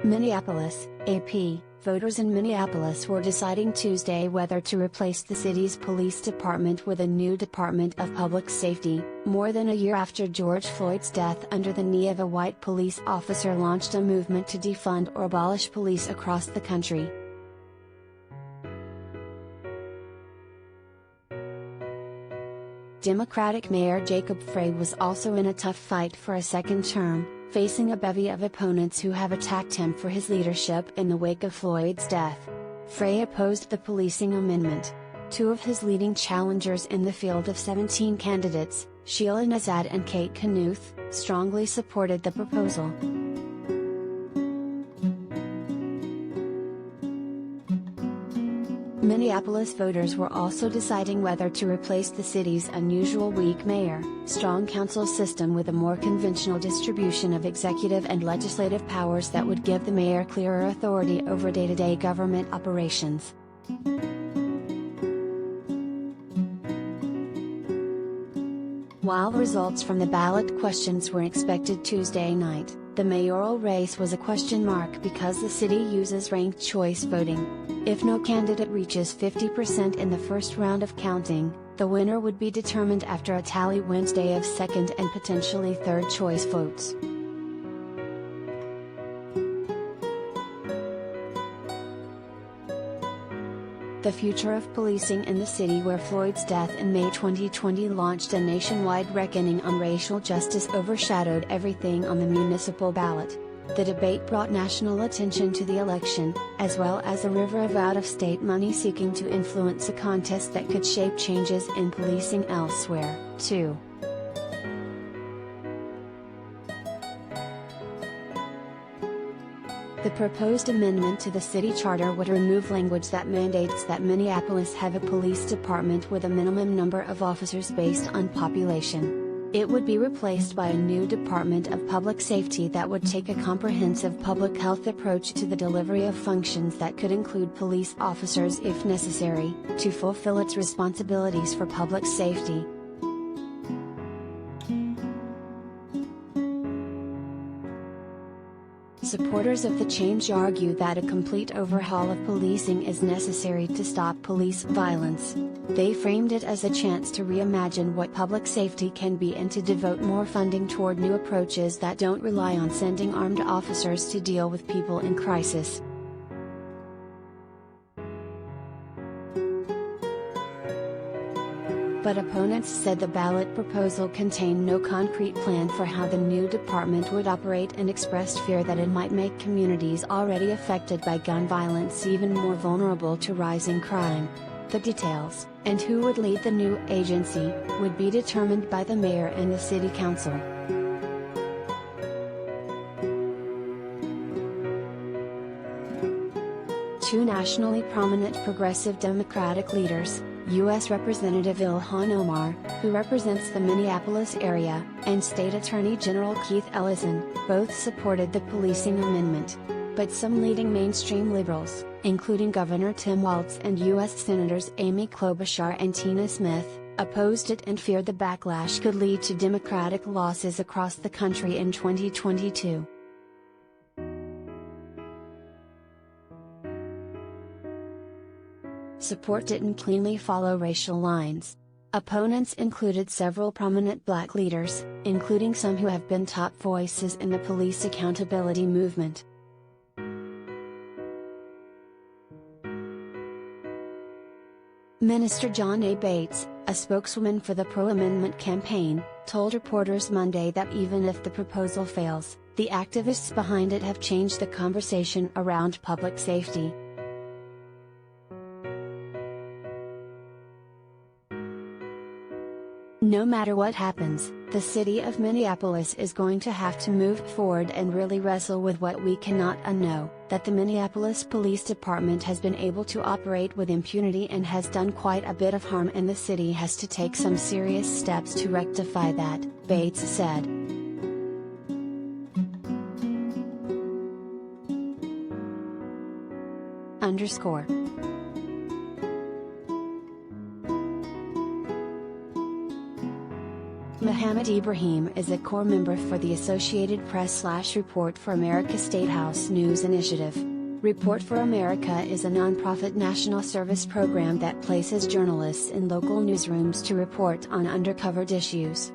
Minneapolis, AP. Voters in Minneapolis were deciding Tuesday whether to replace the city's police department with a new Department of Public Safety, more than a year after George Floyd's death under the knee of a white police officer launched a movement to defund or abolish police across the country. Democratic Mayor Jacob Frey was also in a tough fight for a second term, facing a bevy of opponents who have attacked him for his leadership in the wake of Floyd's death. Frey opposed the policing amendment. Two of his leading challengers in the field of 17 candidates, Sheila Nezad and Kate Knuth, strongly supported the proposal. Minneapolis voters were also deciding whether to replace the city's unusual weak mayor, strong council system with a more conventional distribution of executive and legislative powers that would give the mayor clearer authority over day-to-day government operations. While results from the ballot questions were expected Tuesday night, the mayoral race was a question mark because the city uses ranked choice voting. If no candidate reaches 50% in the first round of counting, the winner would be determined after a tally Wednesday of second and potentially third choice votes. The future of policing in the city, where Floyd's death in May 2020 launched a nationwide reckoning on racial justice, overshadowed everything on the municipal ballot. The debate brought national attention to the election, as well as a river of out-of-state money seeking to influence a contest that could shape changes in policing elsewhere, too. The proposed amendment to the city charter would remove language that mandates that Minneapolis have a police department with a minimum number of officers based on population. It would be replaced by a new Department of Public Safety that would take a comprehensive public health approach to the delivery of functions that could include police officers if necessary, to fulfill its responsibilities for public safety. Supporters of the change argue that a complete overhaul of policing is necessary to stop police violence. They framed it as a chance to reimagine what public safety can be and to devote more funding toward new approaches that don't rely on sending armed officers to deal with people in crisis. But opponents said the ballot proposal contained no concrete plan for how the new department would operate and expressed fear that it might make communities already affected by gun violence even more vulnerable to rising crime. The details, and who would lead the new agency, would be determined by the mayor and the city council. Two nationally prominent progressive Democratic leaders, U.S. Representative Ilhan Omar, who represents the Minneapolis area, and State Attorney General Keith Ellison, both supported the policing amendment. But some leading mainstream liberals, including Governor Tim Walz and U.S. Senators Amy Klobuchar and Tina Smith, opposed it and feared the backlash could lead to Democratic losses across the country in 2022. Support didn't cleanly follow racial lines. Opponents included several prominent black leaders, including some who have been top voices in the police accountability movement. Minister John A. Bates, a spokeswoman for the pro-amendment campaign, told reporters Monday that even if the proposal fails, the activists behind it have changed the conversation around public safety. No matter what happens, the city of Minneapolis is going to have to move forward and really wrestle with what we cannot unknow, that the Minneapolis Police Department has been able to operate with impunity and has done quite a bit of harm, and the city has to take some serious steps to rectify that, Bates said. Muhammad Ibrahim is a core member for the Associated Press/Report for America State House News Initiative. Report for America is a nonprofit national service program that places journalists in local newsrooms to report on undercovered issues.